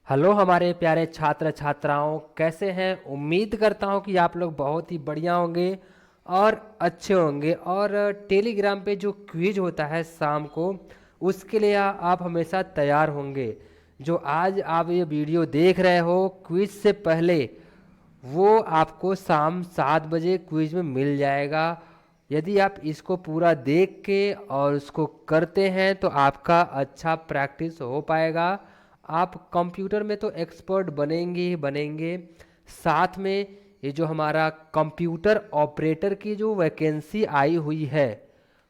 Hello हमारे प्यारे छात्र छात्राओं, कैसे हैं? उम्मीद करता हूं कि आप लोग बहुत ही बढ़िया होंगे और अच्छे होंगे। और टेलीग्राम पे जो क्विज होता है शाम को, उसके लिए आप हमेशा तैयार होंगे। जो आज आप ये वीडियो देख रहे हो क्विज से पहले, वो आपको शाम 7 बजे क्विज में मिल जाएगा। यदि आप इसको पूरा देख के और उसको करते हैं तो आपका अच्छा प्रैक्टिस हो पाएगा। आप कंप्यूटर में तो एक्सपर्ट बनेंगे ही बनेंगे। साथ में ये जो हमारा कंप्यूटर ऑपरेटर की जो वैकेंसी आई हुई है,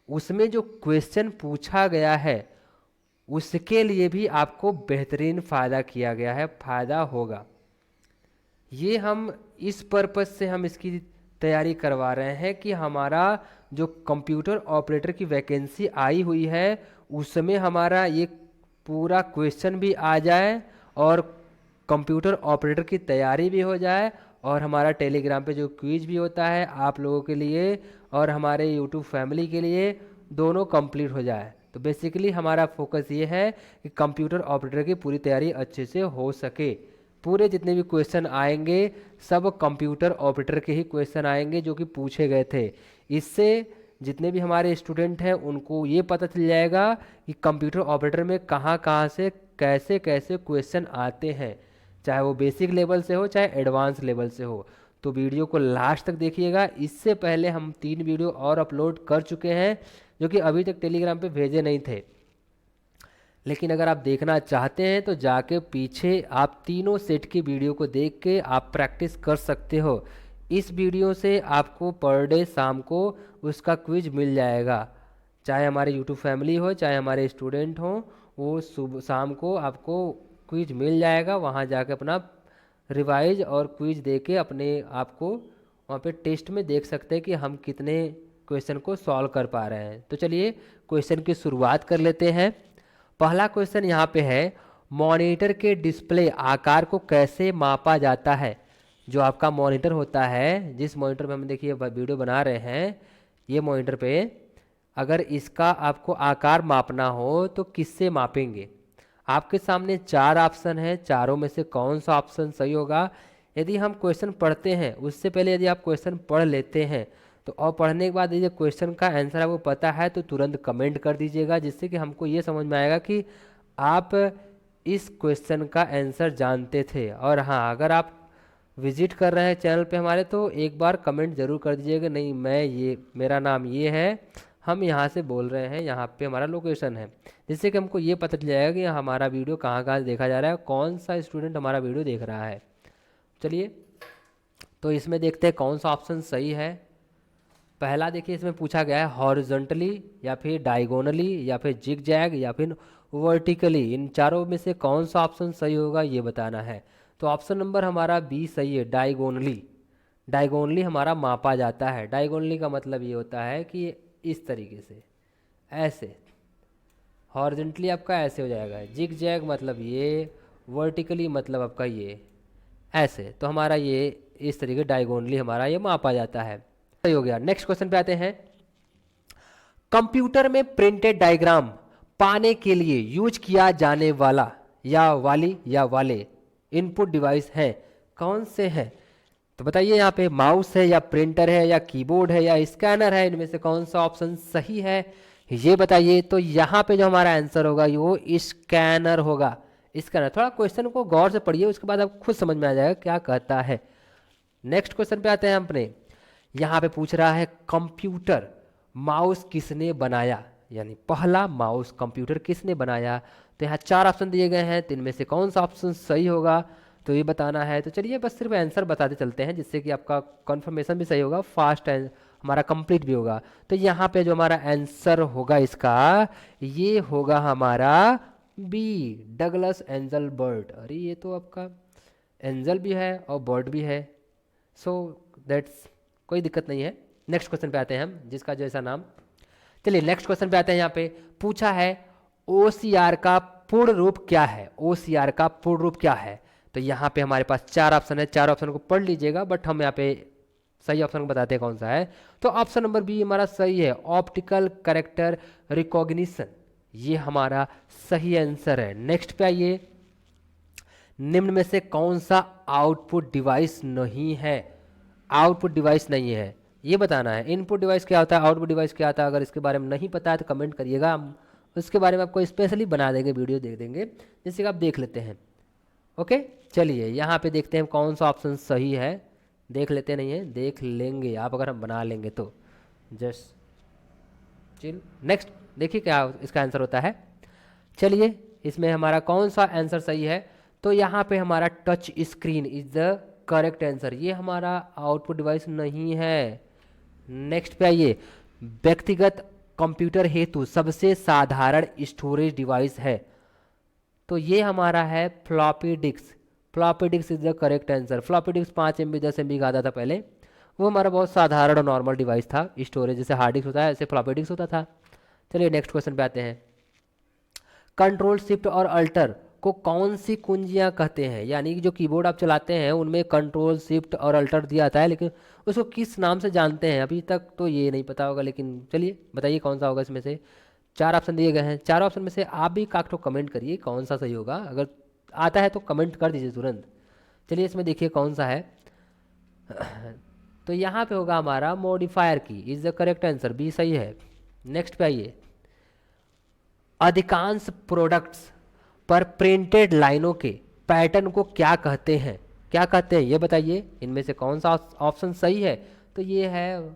उसमें जो क्वेश्चन पूछा गया है, उसके लिए भी आपको बेहतरीन फ़ायदा किया गया है, फ़ायदा होगा। ये हम इस पर्पज़ से हम इसकी तैयारी करवा रहे हैं कि हमारा जो कंप्यूटर ऑपरेटर की वैकेंसी आई हुई है, उसमें हमारा ये पूरा क्वेश्चन भी आ जाए और कंप्यूटर ऑपरेटर की तैयारी भी हो जाए, और हमारा टेलीग्राम पे जो क्विज भी होता है आप लोगों के लिए और हमारे यूट्यूब फैमिली के लिए, दोनों कंप्लीट हो जाए। तो बेसिकली हमारा फोकस ये है कि कंप्यूटर ऑपरेटर की पूरी तैयारी अच्छे से हो सके। पूरे जितने भी क्वेश्चन आएंगे सब कंप्यूटर ऑपरेटर के ही क्वेश्चन आएंगे जो कि पूछे गए थे। इससे जितने भी हमारे स्टूडेंट हैं उनको ये पता चल जाएगा कि कंप्यूटर ऑपरेटर में कहाँ कहाँ से कैसे कैसे क्वेश्चन आते हैं, चाहे वो बेसिक लेवल से हो चाहे एडवांस लेवल से हो। तो वीडियो को लास्ट तक देखिएगा। इससे पहले हम 3 वीडियो और अपलोड कर चुके हैं जो कि अभी तक टेलीग्राम पे भेजे नहीं थे, लेकिन अगर आप देखना चाहते हैं तो जाके पीछे आप तीनों सेट की वीडियो को देख के आप प्रैक्टिस कर सकते हो। इस वीडियो से आपको पर डे शाम को उसका क्विज मिल जाएगा। चाहे हमारे यूट्यूब फैमिली हो चाहे हमारे स्टूडेंट हो, वो सुबह शाम को आपको क्विज मिल जाएगा। वहाँ जाके अपना रिवाइज और क्विज दे के अपने आप को वहाँ पे टेस्ट में देख सकते हैं कि हम कितने क्वेश्चन को सॉल्व कर पा रहे हैं। तो चलिए क्वेश्चन की शुरुआत कर लेते हैं। पहला क्वेश्चन यहाँ पे है, मॉनिटर के डिस्प्ले आकार को कैसे मापा जाता है? जो आपका मॉनिटर होता है, जिस मॉनिटर पे हम देखिए वीडियो बना रहे हैं, ये मॉनिटर पे अगर इसका आपको आकार मापना हो तो किससे मापेंगे? आपके सामने 4 ऑप्शन है, चारों में से कौन सा ऑप्शन सही होगा? यदि हम क्वेश्चन पढ़ते हैं उससे पहले यदि आप क्वेश्चन पढ़ लेते हैं तो, और पढ़ने के बाद यदि क्वेश्चन का आंसर आपको पता है तो तुरंत कमेंट कर दीजिएगा, जिससे कि हमको ये समझ में आएगा कि आप इस क्वेश्चन का आंसर जानते थे। और हाँ, अगर आप विजिट कर रहे हैं चैनल पे हमारे तो एक बार कमेंट ज़रूर कर दीजिएगा, नहीं मैं ये, मेरा नाम ये है, हम यहाँ से बोल रहे हैं, यहाँ पे हमारा लोकेशन है, जिससे कि हमको ये पता चल जाएगा कि हमारा वीडियो कहाँ कहाँ देखा जा रहा है, कौन सा स्टूडेंट हमारा वीडियो देख रहा है। चलिए तो इसमें देखते हैं कौन सा ऑप्शन सही है। पहला देखिए, इसमें पूछा गया है हॉरिजॉन्टली या फिर डायगोनली या फिर जिग जैग या फिर वर्टिकली, इन चारों में से कौन सा ऑप्शन सही होगा ये बताना है। तो ऑप्शन नंबर हमारा बी सही है, डायगोनली। डायगोनली हमारा मापा जाता है। डायगोनली का मतलब ये होता है कि इस तरीके से, ऐसे। हॉरिजॉन्टली आपका ऐसे हो जाएगा, जिग जैग मतलब ये, वर्टिकली मतलब आपका ये, ऐसे। तो हमारा ये इस तरीके डायगोनली हमारा ये मापा जाता है। सही हो गया। नेक्स्ट क्वेश्चन पे आते हैं। कंप्यूटर में प्रिंटेड डायग्राम पाने के लिए यूज किया जाने वाला या वाली या वाले इनपुट डिवाइस है, कौन से हैं? तो बताइए, यहाँ पे माउस है या प्रिंटर है या कीबोर्ड है या स्कैनर है, इनमें से कौन सा ऑप्शन सही है ये बताइए। तो यहाँ पे जो हमारा आंसर होगा वो स्कैनर होगा। स्कैनर। थोड़ा क्वेश्चन को गौर से पढ़िए, उसके बाद आपको खुद समझ में आ जाएगा क्या कहता है। नेक्स्ट क्वेश्चन पे आते हैं अपने। यहाँ पे पूछ रहा है कंप्यूटर माउस किसने बनाया, यानी पहला माउस कंप्यूटर किसने बनाया। तो यहाँ 4 ऑप्शन दिए गए हैं, तो इनमें से कौन सा ऑप्शन सही होगा तो ये बताना है। तो चलिए बस सिर्फ आंसर बताते चलते हैं, जिससे कि आपका कंफर्मेशन भी सही होगा, फास्ट हमारा कंप्लीट भी होगा। तो यहाँ पे जो हमारा आंसर होगा इसका, ये होगा हमारा बी, डगलस एंजल बर्ड। अरे ये तो आपका एंजल भी है और बर्ड भी है, सो दैट्स कोई दिक्कत नहीं है। नेक्स्ट क्वेश्चन पे आते हैं हम, जिसका जैसा नाम। चलिए नेक्स्ट क्वेश्चन पे आते हैं। यहाँ पे पूछा है OCR का पूर्ण रूप क्या है? OCR का पूर्ण रूप क्या है? तो यहाँ पे हमारे पास 4 ऑप्शन है, 4 ऑप्शन को पढ़ लीजिएगा, बट हम यहाँ पे सही ऑप्शन बताते हैं कौन सा है। तो ऑप्शन नंबर बी हमारा सही है, ऑप्टिकल कैरेक्टर रिकॉग्निशन, ये हमारा सही आंसर है। नेक्स्ट पे आइए। निम्न में से कौन सा आउटपुट डिवाइस नहीं है? आउटपुट डिवाइस नहीं है ये बताना है। इनपुट डिवाइस क्या होता है, आउटपुट डिवाइस क्या होता है, अगर इसके बारे में नहीं पता है तो कमेंट करिएगा, हम उसके बारे में आपको स्पेशली बना देंगे, वीडियो दे देंगे, जिससे कि आप देख लेते हैं। ओके, चलिए यहाँ पे देखते हैं कौन सा ऑप्शन सही है। देख लेते नहीं है, देख लेंगे आप अगर हम बना लेंगे तो। Just chill. नेक्स्ट देखिए क्या इसका आंसर होता है। चलिए इसमें हमारा कौन सा आंसर सही है, तो यहाँ पे हमारा touch screen is the correct answer. ये हमारा आउटपुट डिवाइस नहीं है। नेक्स्ट पे आइए, व्यक्तिगत कंप्यूटर हेतु सबसे साधारण स्टोरेज डिवाइस है, तो ये हमारा है floppy disk. Floppy disk is the correct answer. Floppy disk 5 MB 10 MB का आता था पहले, वो हमारा बहुत साधारण और नॉर्मल डिवाइस था स्टोरेज, जैसे हार्ड डिस्क होता है ऐसे फ्लॉपी डिस्क होता था। चलिए नेक्स्ट क्वेश्चन पे आते हैं। कंट्रोल शिफ्ट और अल्टर को कौन सी कुंजियां कहते हैं? यानी कि जो कीबोर्ड आप चलाते हैं उनमें कंट्रोल शिफ्ट और अल्टर दिया आता है, लेकिन उसको किस नाम से जानते हैं अभी तक तो ये नहीं पता होगा, लेकिन चलिए बताइए कौन सा होगा। इसमें से 4 ऑप्शन दिए गए हैं, 4 ऑप्शन में से आप भी काट कमेंट करिए कौन सा सही होगा, अगर आता है तो कमेंट कर दीजिए तुरंत। चलिए इसमें देखिए कौन सा है। तो यहाँ पे होगा हमारा मॉडिफायर की is the correct answer, B सही है। नेक्स्ट पे आइए, अधिकांश प्रोडक्ट्स पर प्रिंटेड लाइनों के पैटर्न को क्या कहते हैं? क्या कहते हैं ये बताइए, इनमें से कौन सा ऑप्शन सही है? तो ये है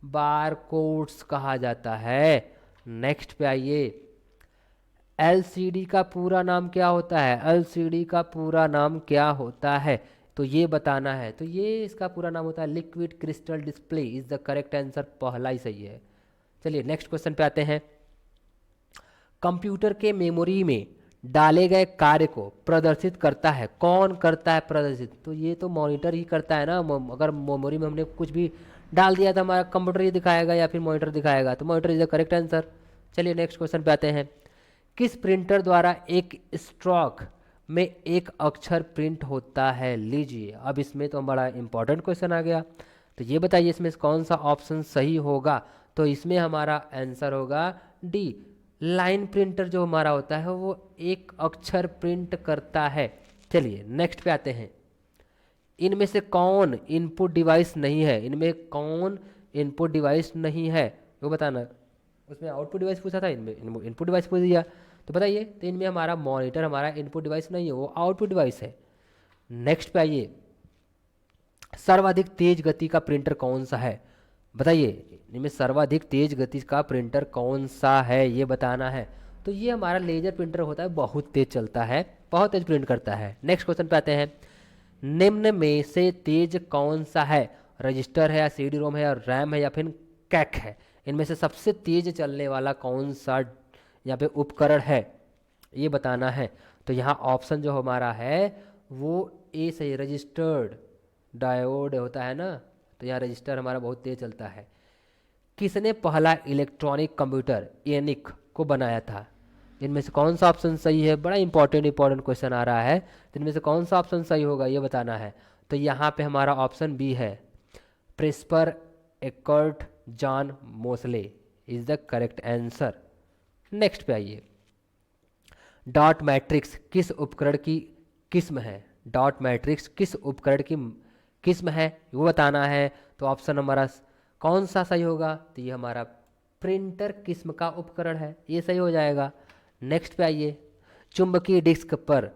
बार कोड्स कहा जाता है। नेक्स्ट पे आइए, एलसीडी का पूरा नाम क्या होता है? एलसीडी का पूरा नाम क्या होता है तो ये बताना है। तो ये इसका पूरा नाम होता है liquid crystal display is the correct answer, पहला ही सही है। चलिए नेक्स्ट क्वेश्चन पे आते हैं। कंप्यूटर के मेमोरी में डाले गए कार्य को प्रदर्शित करता है, कौन करता है प्रदर्शित? तो ये तो मॉनिटर ही करता है ना। अगर मेमोरी में हमने कुछ भी डाल दिया तो हमारा कंप्यूटर ही दिखाएगा या फिर मॉनिटर दिखाएगा, तो monitor is the correct answer. चलिए नेक्स्ट क्वेश्चन पे आते हैं। किस प्रिंटर द्वारा एक स्ट्रोक में एक अक्षर प्रिंट होता है? लीजिए अब इसमें तो बड़ा इंपॉर्टेंट क्वेश्चन आ गया, तो ये बताइए इसमें कौन सा ऑप्शन सही होगा? तो इसमें हमारा आंसर होगा डी, लाइन प्रिंटर जो हमारा होता है वो एक अक्षर प्रिंट करता है। चलिए नेक्स्ट पे आते हैं। इनमें से कौन इनपुट डिवाइस नहीं है? इनमें कौन इनपुट डिवाइस नहीं है वो बताना। उसमें आउटपुट डिवाइस पूछा था, इनमें इनपुट डिवाइस पूछ दिया, तो बताइए। तो इनमें हमारा मॉनिटर हमारा इनपुट डिवाइस नहीं है, वो आउटपुट डिवाइस है। नेक्स्ट पे आइए, सर्वाधिक तेज गति का प्रिंटर कौन सा है? बताइए इनमें सर्वाधिक तेज गति का प्रिंटर कौन सा है ये बताना है। तो ये हमारा लेजर प्रिंटर होता है, बहुत तेज चलता है, बहुत तेज प्रिंट करता है। नेक्स्ट क्वेश्चन पे आते हैं। निम्न में से तेज कौन सा है? रजिस्टर है या सीडी रोम है या रैम है या फिर कैक है? इनमें से सबसे तेज चलने वाला कौन सा यहाँ पे उपकरण है ये बताना है। तो यहाँ ऑप्शन जो हमारा है वो ए सही, रजिस्टर्ड डायोड होता है ना, तो यहाँ रजिस्टर हमारा बहुत तेज चलता है। किसने पहला इलेक्ट्रॉनिक कंप्यूटर ENIAC को बनाया था? इनमें से कौन सा ऑप्शन सही है? बड़ा इंपॉर्टेंट क्वेश्चन आ रहा है, तो इनमें से कौन सा ऑप्शन सही होगा ये बताना है। तो यहाँ पे हमारा ऑप्शन बी है, Presper Eckert John Mauchly is the correct answer. Next पे आइए, डॉट मैट्रिक्स किस उपकरण की किस्म है? डॉट मैट्रिक्स किस उपकरण की किस्म है वो बताना है। तो ऑप्शन हमारा कौन सा सही होगा? तो ये हमारा प्रिंटर किस्म का उपकरण है, ये सही हो जाएगा। नेक्स्ट पे आइए, चुंबकीय डिस्क पर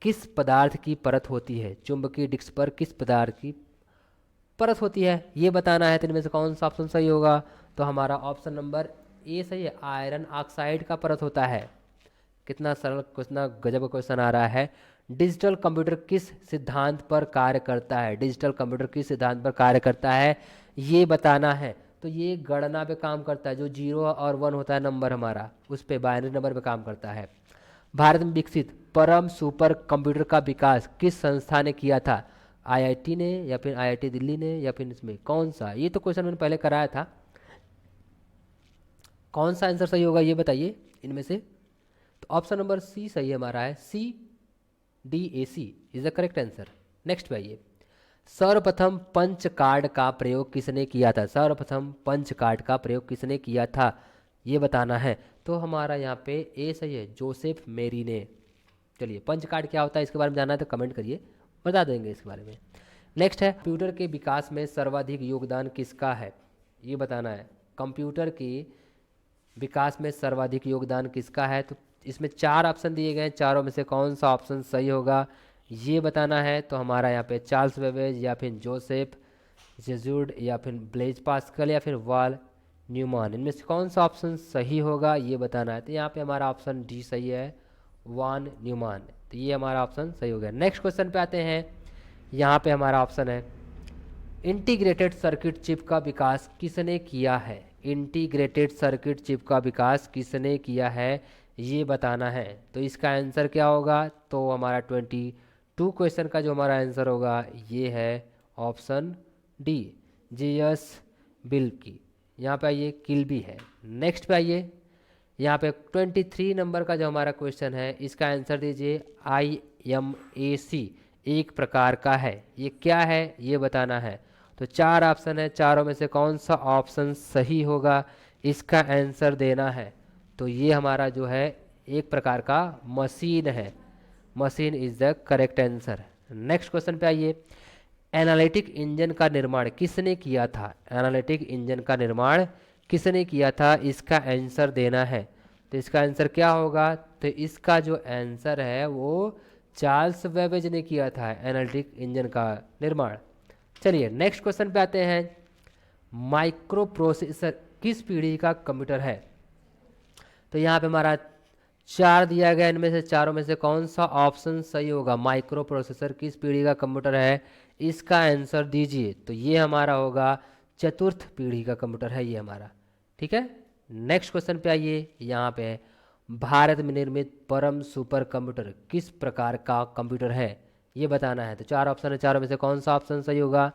किस पदार्थ की परत होती है? चुंबकीय डिस्क पर किस पदार्थ की परत होती है ये बताना है। तो इनमें से कौन सा ऑप्शन सही होगा? तो हमारा ऑप्शन नंबर ए सही है, आयरन ऑक्साइड का परत होता है। कितना सरल, कितना गजब का क्वेश्चन आ रहा है। डिजिटल कंप्यूटर किस सिद्धांत पर कार्य करता है? डिजिटल कंप्यूटर किस सिद्धांत पर कार्य करता है ये बताना है। तो ये गणना पे काम करता है, जो 0 और 1 होता है नंबर हमारा, उस पे बाइनरी नंबर पे काम करता है। भारत में विकसित परम सुपर कंप्यूटर का विकास किस संस्था ने किया था? IIT ने या फिर IIT दिल्ली ने या फिर इसमें कौन सा? ये तो क्वेश्चन मैंने पहले कराया था। कौन सा आंसर सही होगा ये बताइए इनमें से। तो ऑप्शन नंबर सी सही हमारा है, CDAC is the correct answer. Next पे आइए, सर्वप्रथम पंच कार्ड का प्रयोग किसने किया था? सर्वप्रथम पंच कार्ड का प्रयोग किसने किया था ये बताना है। तो हमारा यहाँ पे ए सही है, जोसेफ मेरी ने। चलिए, पंच कार्ड क्या होता है इसके बारे में जानना है तो कमेंट करिए, बता देंगे इसके बारे में। नेक्स्ट है, कंप्यूटर के विकास में सर्वाधिक योगदान किसका है, ये बताना है। कंप्यूटर के विकास में सर्वाधिक योगदान किसका है, तो इसमें 4 ऑप्शन दिए गए हैं, चारों में से कौन सा ऑप्शन सही होगा ये बताना है। तो हमारा यहाँ पे चार्ल्स बेबेज या फिर जोसेफ जेजूड या फिर ब्लेज पास्कल या फिर वाल न्यूमैन, इनमें से कौन सा ऑप्शन सही होगा ये बताना है। तो यहाँ पे हमारा ऑप्शन डी सही है, वान न्यूमैन, तो ये हमारा ऑप्शन सही हो गया। नेक्स्ट क्वेश्चन पे आते हैं, यहाँ पे हमारा ऑप्शन है इंटीग्रेटेड सर्किट चिप का विकास किसने किया है, इंटीग्रेटेड सर्किट चिप का विकास किसने किया है ये बताना है। तो इसका आंसर क्या होगा, तो हमारा 22 क्वेश्चन का जो हमारा आंसर होगा ये है ऑप्शन डी, जीएस बिल्की। यहाँ पे आइए, किल्बी है। नेक्स्ट पे आइए, यहाँ पे 23 नंबर का जो हमारा क्वेश्चन है इसका आंसर दीजिए, IMAC एक प्रकार का है, ये क्या है ये बताना है। तो 4 ऑप्शन है, चारों में से कौन सा ऑप्शन सही होगा इसका आंसर देना है। तो ये हमारा जो है एक प्रकार का मशीन है, machine is the correct answer. Next question पे आइए, एनालिटिक इंजन का निर्माण किसने किया था, एनालिटिक इंजन का निर्माण किसने किया था इसका आंसर देना है। तो इसका आंसर क्या होगा, तो इसका जो आंसर है वो चार्ल्स बेबेज ने किया था एनालिटिक इंजन का निर्माण। चलिए नेक्स्ट क्वेश्चन पे आते हैं, माइक्रो प्रोसेसर किस पीढ़ी का कंप्यूटर है। तो यहाँ पे हमारा 4 दिया गया, इनमें से चारों में से कौन सा ऑप्शन सही होगा, माइक्रो प्रोसेसर किस पीढ़ी का कंप्यूटर है इसका आंसर दीजिए। तो ये हमारा होगा चतुर्थ पीढ़ी का कंप्यूटर है ये हमारा, ठीक है। नेक्स्ट क्वेश्चन पे आइए, यहाँ पे भारत में निर्मित परम सुपर कंप्यूटर किस प्रकार का कंप्यूटर है ये बताना है। तो 4 ऑप्शन है, चारों में से कौन सा ऑप्शन सही होगा,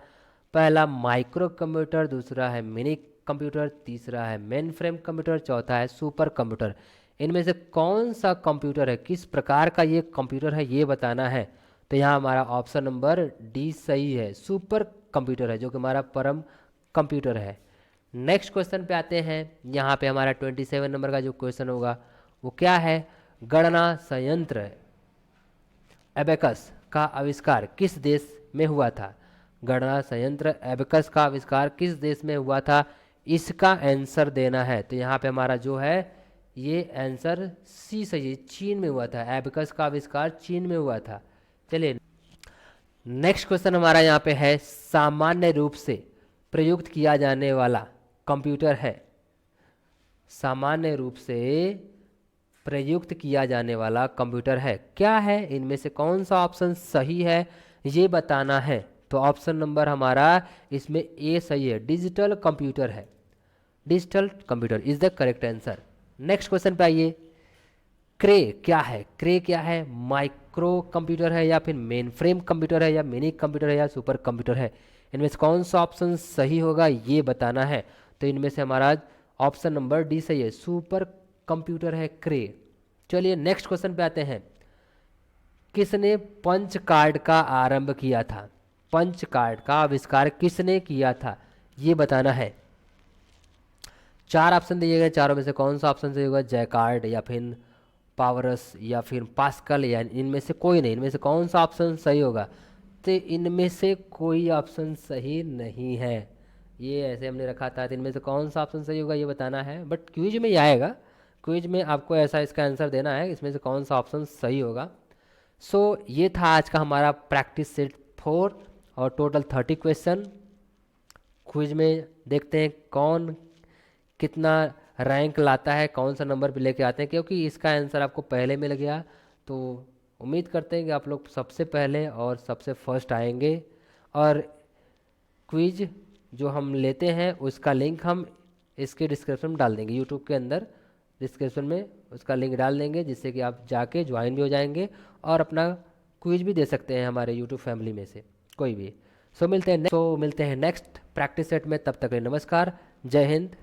पहला माइक्रो कंप्यूटर, दूसरा है मिनी कंप्यूटर, तीसरा है मेन फ्रेम कंप्यूटर, चौथा है सुपर कंप्यूटर। इनमें से कौन सा कंप्यूटर है, किस प्रकार का ये कंप्यूटर है ये बताना है। तो यहाँ हमारा ऑप्शन नंबर डी सही है, सुपर कंप्यूटर है जो कि हमारा परम कंप्यूटर है। नेक्स्ट क्वेश्चन पे आते हैं, यहाँ पे हमारा 27 नंबर का जो क्वेश्चन होगा वो क्या है, गणना संयंत्र एबेकस का आविष्कार किस देश में हुआ था, गणना संयंत्र एबेकस का आविष्कार किस देश में हुआ था इसका आंसर देना है। तो यहाँ पे हमारा जो है ये आंसर सी सही है, चीन में हुआ था, एबेकस का आविष्कार चीन में हुआ था। चलिए नेक्स्ट क्वेश्चन हमारा यहाँ पे है, सामान्य रूप से प्रयुक्त किया जाने वाला कंप्यूटर है, सामान्य रूप से प्रयुक्त किया जाने वाला कंप्यूटर है क्या है, इनमें से कौन सा ऑप्शन सही है ये बताना है। तो ऑप्शन नंबर हमारा इसमें ए सही है, डिजिटल कंप्यूटर है, digital computer is the correct answer. Next question पे आइए, क्रे क्या है, क्रे क्या है, माइक्रो कंप्यूटर है या फिर मेन फ्रेम कंप्यूटर है या मिनी कंप्यूटर है या सुपर कंप्यूटर है, इनमें से कौन सा ऑप्शन सही होगा ये बताना है। तो इनमें से हमारा ऑप्शन नंबर डी सही है, सुपर कंप्यूटर है क्रे। चलिए नेक्स्ट क्वेश्चन पे आते हैं, किसने पंच कार्ड का आरंभ किया था, पंच कार्ड का आविष्कार किसने किया था ये बताना है। 4 ऑप्शन दिए गए, चारों में से कौन सा ऑप्शन सही होगा, जैकार्ड या फिर पावरस या फिर पास्कल या इनमें से कोई नहीं, इनमें से कौन सा ऑप्शन सही होगा। तो इनमें से कोई ऑप्शन सही नहीं है, ये ऐसे हमने रखा था। तो इनमें से कौन सा ऑप्शन सही होगा ये बताना है, बट क्विज में ही आएगा, क्विज में आपको ऐसा इसका आंसर देना है इसमें से कौन सा ऑप्शन सही होगा। सो ये था आज का हमारा प्रैक्टिस सेट 4 और टोटल 30 क्वेश्चन। क्विज में देखते हैं कौन कितना रैंक लाता है, कौन सा नंबर पे लेके आते हैं, क्योंकि इसका आंसर आपको पहले मिल गया तो उम्मीद करते हैं कि आप लोग सबसे पहले और सबसे फर्स्ट आएंगे। और क्विज जो हम लेते हैं उसका लिंक हम इसके डिस्क्रिप्शन में डाल देंगे, यूट्यूब के अंदर डिस्क्रिप्शन में उसका लिंक डाल देंगे, जिससे कि आप जाके ज्वाइन भी हो जाएंगे और अपना क्विज भी दे सकते हैं हमारे यूट्यूब फैमिली में से कोई भी। सो मिलते हैं नेक्स्ट प्रैक्टिस सेट में, तब तक के लिए नमस्कार, जय हिंद।